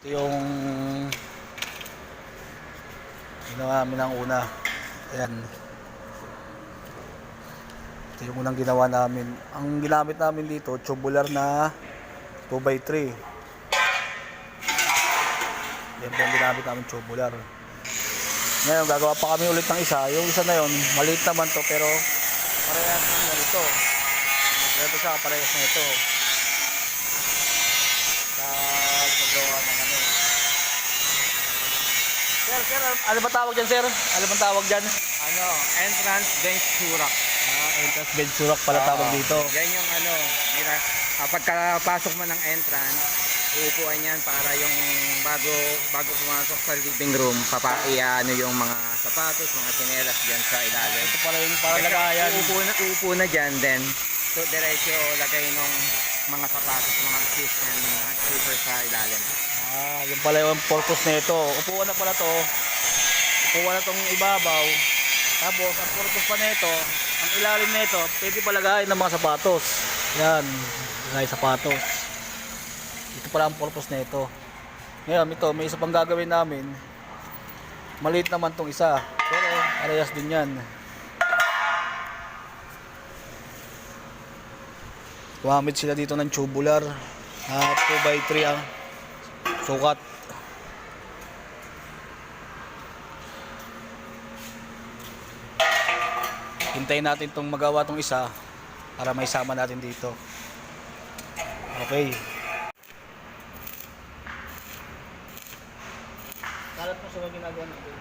Ito yung ginawa namin ng una. Ayan. Ito yung unang ginawa namin. Ang ginamit namin dito, tubular na 2x3. Yan po ang ginamit namin, tubular. Ngayon, gagawa pa kami ulit ng isa. Yung isa na yun, maliit naman to pero parehas ng ganito. Ganito siya, parehas na ito. Sa paggawa ng ano. Sir, ano ba tawag dyan, sir? Ano ba tawag dyan? Entrance bench surak. Entrance bed surak pala tawag dito. Yan yung pagkapasok mo ng entrance, uupuan yan para yung bago pumasok sa living room, ano yung mga sapatos, mga tsinelas dyan sa ilalim. Ito pala yung para lagayan. Uupo na dyan, then diretso lagay nung mga sapatos, mga shoes and mga slippers sa ilalim. Yung pala yung purpose nito. Upuan na pala to. Upuan na tong ibabaw. Tapos, ang purpose pa nito, ang ilalim nito, pwede palagayin ng mga sapatos. Yan, lagay sapatos. Ito pala ang purpose nito. Ngayon, ito, may isa pang gagawin namin. Maliit naman tong isa. Pero, parehas din yan. Gumamit sila dito ng tubular. 2x3 ang sukat. Hintayin natin itong magawa itong isa para may sama natin dito. Okay. Kalat mo sa mga ginagawa natin.